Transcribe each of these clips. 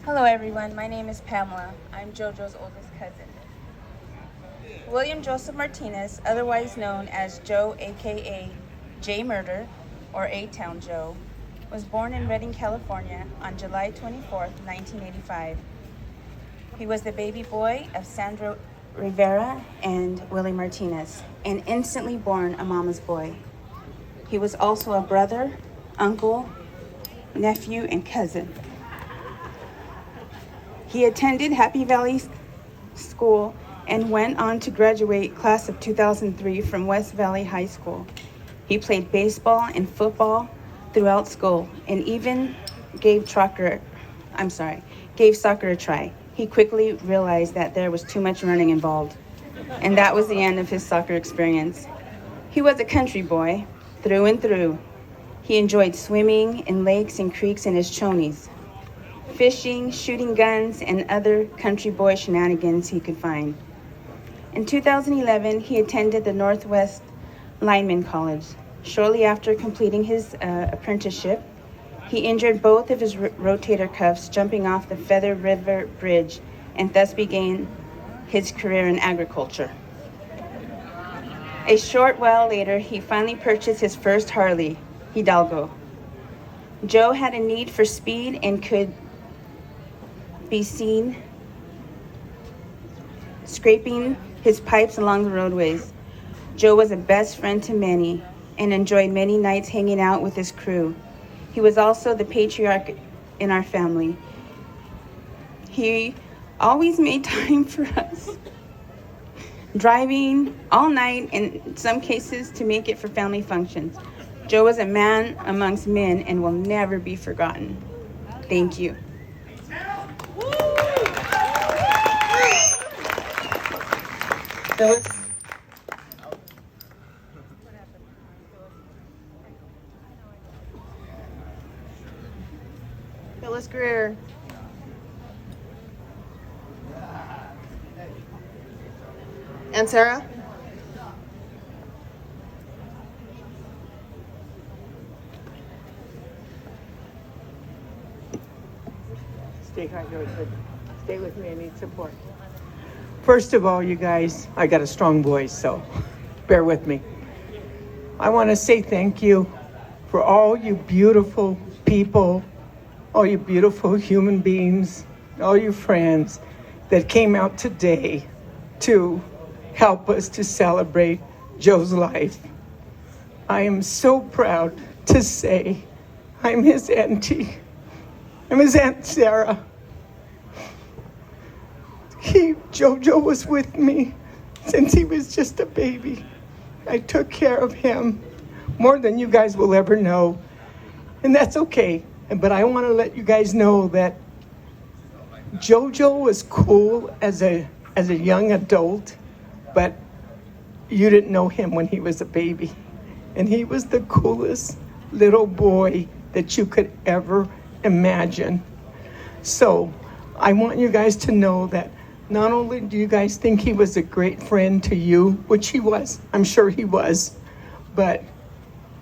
Hello everyone, my name is Pamela. I'm JoJo's oldest cousin. William Joseph Martinez, otherwise known as Joe aka J Murder or A-Town Joe, was born in Redding, California on July 24th, 1985. He was the baby boy of Sandra Rivera and Willie Martinez, and instantly born a mama's boy. He was also a brother, uncle, nephew, and cousin. He attended Happy Valley School and went on to graduate class of 2003 from West Valley High School. He played baseball and football throughout school and even gave soccer a try. He quickly realized that there was too much running involved, and that was the end of his soccer experience. He was a country boy through and through. He enjoyed swimming in lakes and creeks in his chonies, fishing, shooting guns, and other country boy shenanigans he could find. In 2011, he attended the Northwest Lineman College. Shortly after completing his apprenticeship, he injured both of his rotator cuffs jumping off the Feather River Bridge and thus began his career in agriculture. A short while later, he finally purchased his first Harley, Hidalgo. Joe had a need for speed and could be seen scraping his pipes along the roadways. Joe was a best friend to many and enjoyed many nights hanging out with his crew. He was also the patriarch in our family. He always made time for us, driving all night and in some cases to make it for family functions. Joe was a man amongst men and will never be forgotten. Thank you. Phyllis. Phyllis Greer. And Sarah. Stay with me, I need support. First of all, you guys, I got a strong voice, so bear with me. I want to say thank you for all you beautiful people, all you beautiful human beings, all you friends that came out today to help us to celebrate Joe's life. I am so proud to say I'm his auntie. I'm his Aunt Sarah. Jojo was with me since he was just a baby. I took care of him more than you guys will ever know. And that's okay. But I want to let you guys know that Jojo was cool as a young adult, but you didn't know him when he was a baby. And he was the coolest little boy that you could ever imagine. So I want you guys to know that not only do you guys think he was a great friend to you, which he was, I'm sure he was, but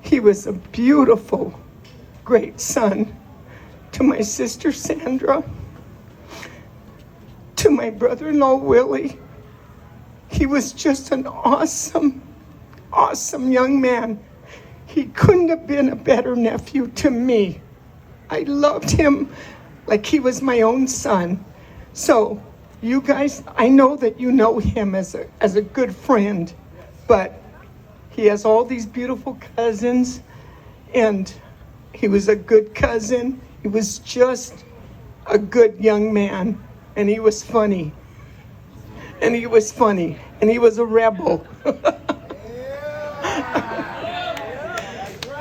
he was a beautiful, great son to my sister Sandra, to my brother-in-law Willie. He was just an awesome, awesome young man. He couldn't have been a better nephew to me. I loved him like he was my own son. So you guys, I know that you know him as a good friend, but he has all these beautiful cousins, and he was a good cousin. He was just a good young man, and he was funny. And he was funny, and he was a rebel.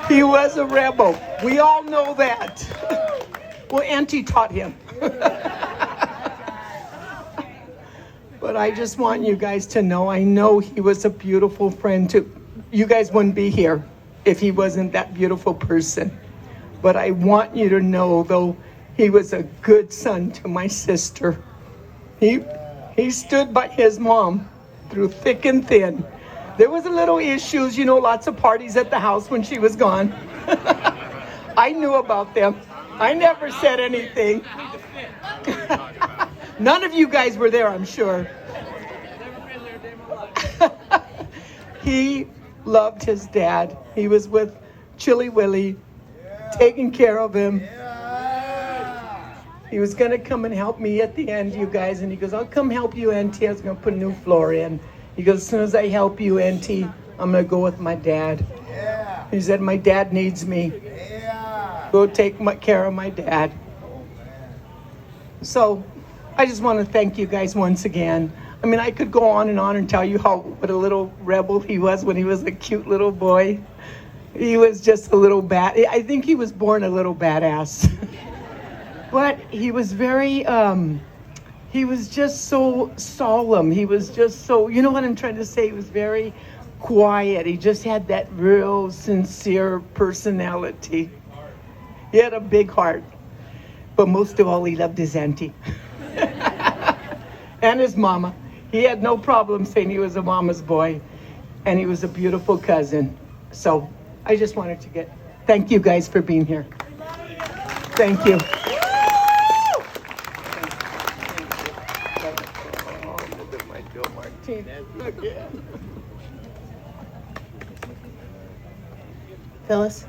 He was a rebel. We all know that. Well, Auntie taught him. But I just want you guys to know, I know he was a beautiful friend too. You guys wouldn't be here if he wasn't that beautiful person. But I want you to know, though, he was a good son to my sister. He stood by his mom through thick and thin. There was a little issues, lots of parties at the house when she was gone. I knew about them. I never said anything. None of you guys were there, I'm sure. He loved his dad. He was with Chili Willie, taking care of him. He was going to come and help me at the end, you guys. And he goes, I'll come help you, Auntie. I was going to put a new floor in. He goes, as soon as I help you, Auntie, I'm going to go with my dad. He said, my dad needs me. Go take care of my dad. So I just want to thank you guys once again. I mean, I could go on and tell you what a little rebel he was when he was a cute little boy. He was just a little I think he was born a little badass. But he was very, he was just so solemn. He was just so, you know what I'm trying to say? He was very quiet. He just had that real sincere personality. He had a big heart. But most of all, he loved his auntie. And his mama. He had no problem saying he was a mama's boy. And he was a beautiful cousin. So I just wanted to thank you guys for being here. Thank you. Oh, look at my Joe Martinez. Look at Phyllis,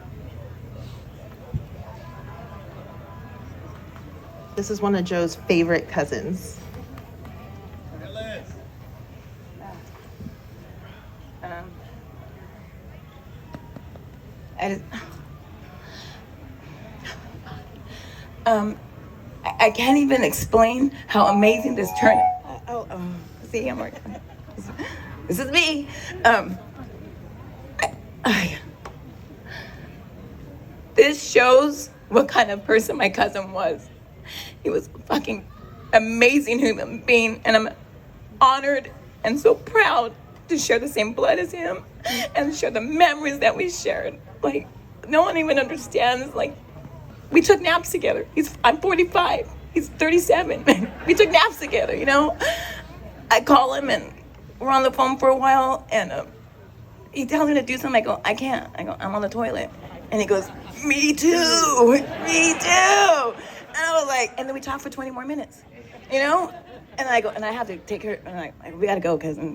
this is one of Joe's favorite cousins. I can't even explain how amazing this turned. See, I'm working. This is me. This shows what kind of person my cousin was. He was a fucking amazing human being, and I'm honored and so proud to share the same blood as him and share the memories that we shared. Like, no one even understands. Like, we took naps together. I'm 45. He's 37. We took naps together, I call him and we're on the phone for a while, and he tells me to do something. I go, I can't. I go, I'm on the toilet. And he goes, me too. Me too. And I was like, and then we talked for 20 more minutes, And I go, and I have to take her, and we gotta go, cousin,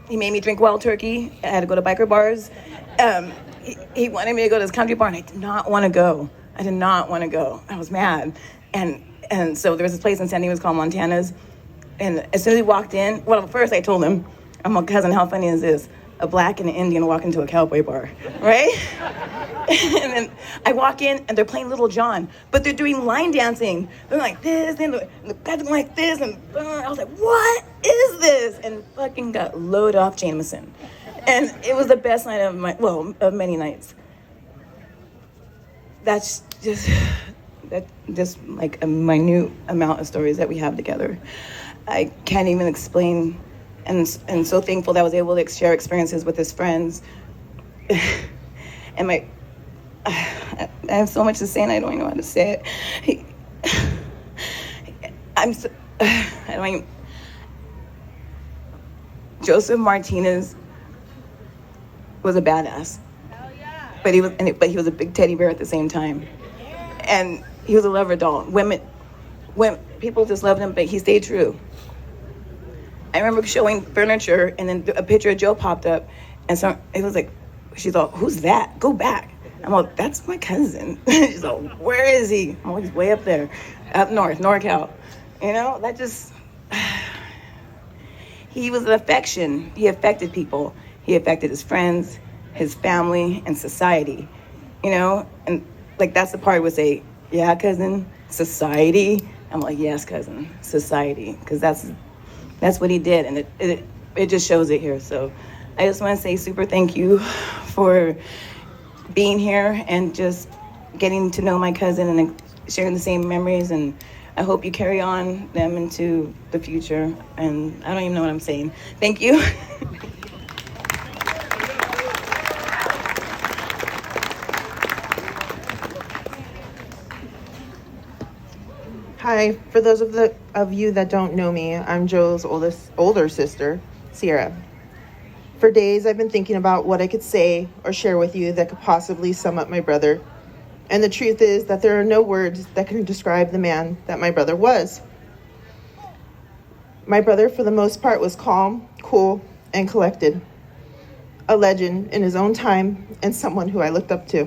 he made me drink Wild Turkey. I had to go to biker bars. He wanted me to go to this country bar, and I did not want to go. I was mad. And so there was this place in San Diego called Montana's. And as soon as he walked in, well, first I told him, I'm like, cousin, how funny is this? A black and an Indian walk into a cowboy bar, right? And then I walk in and they're playing Little John, but they're doing line dancing. They're like this, and the guy's going like this, and I was like, what is this? And fucking got loaded off Jameson. And it was the best night of many nights. That's just like a minute amount of stories that we have together. I can't even explain, and so thankful that I was able to share experiences with his friends. And I have so much to say and I don't even know how to say it. Joseph Martinez was a badass. But he was a big teddy bear at the same time. And he was a lover doll. Women, people just loved him, but he stayed true. I remember showing furniture, and then a picture of Joe popped up, and so it was like, she's all, who's that? Go back. I'm like, that's my cousin. She's like, where is he? I'm like, he's way up there, up north, NorCal. You know, that just, he was an affection. He affected people. He affected his friends, his family, and society. You know, and like that's the part I would say, yeah, cousin, society. I'm like, yes, cousin, society, because that's what he did, and it just shows it here. So I just want to say super thank you for being here and just getting to know my cousin and sharing the same memories, and I hope you carry on them into the future. And I don't even know what I'm saying. Thank you. Hi, for those of you that don't know me, I'm Joe's older sister, Sierra. For days, I've been thinking about what I could say or share with you that could possibly sum up my brother. And the truth is that there are no words that can describe the man that my brother was. My brother, for the most part, was calm, cool, and collected. A legend in his own time and someone who I looked up to.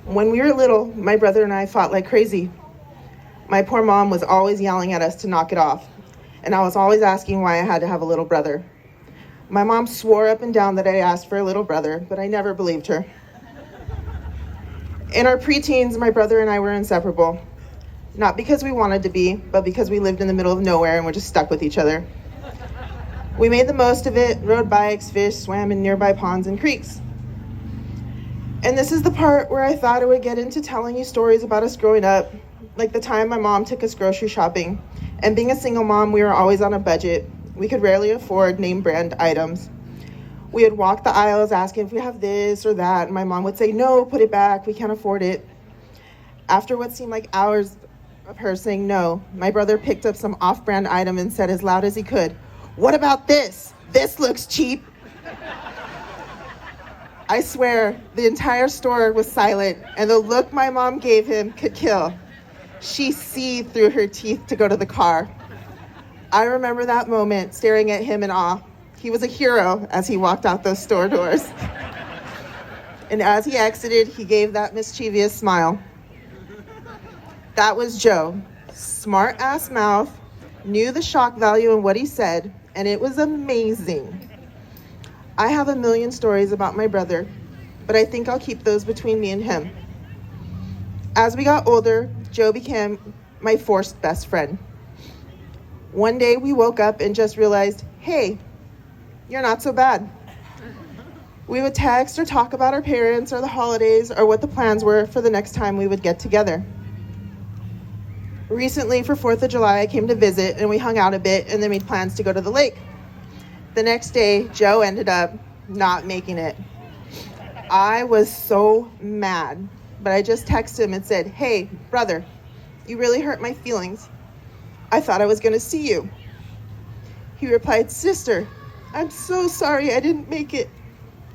When we were little, my brother and I fought like crazy. My poor mom was always yelling at us to knock it off, and I was always asking why I had to have a little brother. My mom swore up and down that I asked for a little brother, but I never believed her. In our preteens, my brother and I were inseparable. Not because we wanted to be, but because we lived in the middle of nowhere and were just stuck with each other. We made the most of it, rode bikes, fished, swam in nearby ponds and creeks. And this is the part where I thought I would get into telling you stories about us growing up, like the time my mom took us grocery shopping. And being a single mom, we were always on a budget. We could rarely afford name brand items. We would walk the aisles asking if we have this or that, and my mom would say, no, put it back, we can't afford it. After what seemed like hours of her saying no, my brother picked up some off-brand item and said as loud as he could, what about this? This looks cheap. I swear, the entire store was silent, and the look my mom gave him could kill. She seethed through her teeth to go to the car. I remember that moment, staring at him in awe. He was a hero as he walked out those store doors. And as he exited, he gave that mischievous smile. That was Joe. Smart-ass mouth, knew the shock value in what he said, and it was amazing. I have a million stories about my brother, but I think I'll keep those between me and him. As we got older, Joe became my forced best friend. One day we woke up and just realized, hey, you're not so bad. We would text or talk about our parents or the holidays or what the plans were for the next time we would get together. Recently, for 4th of July, I came to visit and we hung out a bit and then made plans to go to the lake. The next day, Joe ended up not making it. I was so mad, but I just texted him and said, hey, brother, you really hurt my feelings. I thought I was going to see you. He replied, sister, I'm so sorry I didn't make it.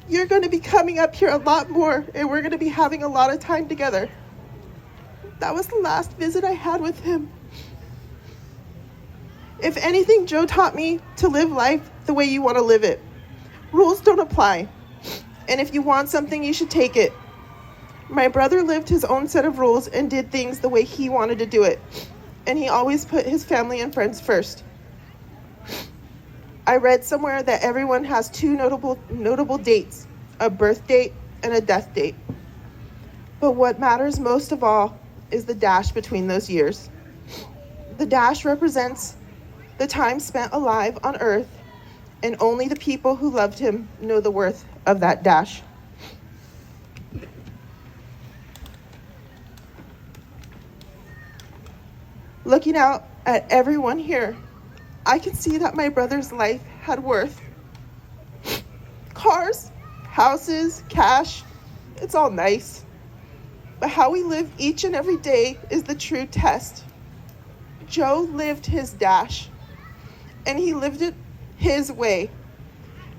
You're going to be coming up here a lot more, and we're going to be having a lot of time together. That was the last visit I had with him. If anything, Joe taught me to live life the way you want to live it. Rules don't apply. And if you want something, you should take it. My brother lived his own set of rules and did things the way he wanted to do it. And he always put his family and friends first. I read somewhere that everyone has two notable dates, a birth date and a death date. But what matters most of all is the dash between those years. The dash represents the time spent alive on Earth, and only the people who loved him know the worth of that dash. Looking out at everyone here, I can see that my brother's life had worth. Cars, houses, cash, it's all nice. But how we live each and every day is the true test. Joe lived his dash, and he lived it his way.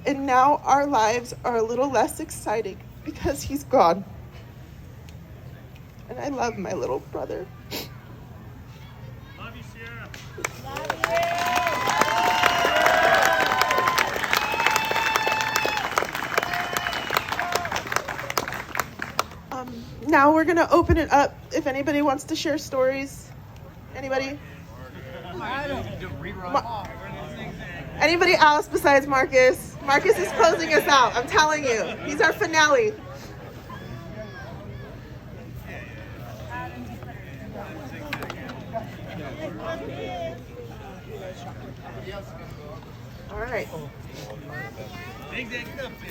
And now our lives are a little less exciting because he's gone. And I love my little brother. Love you, Sierra. Now we're gonna open it up if anybody wants to share stories. Anybody? Anybody else besides Marcus? Marcus is closing us out. I'm telling you, he's our finale. All right. Get up there.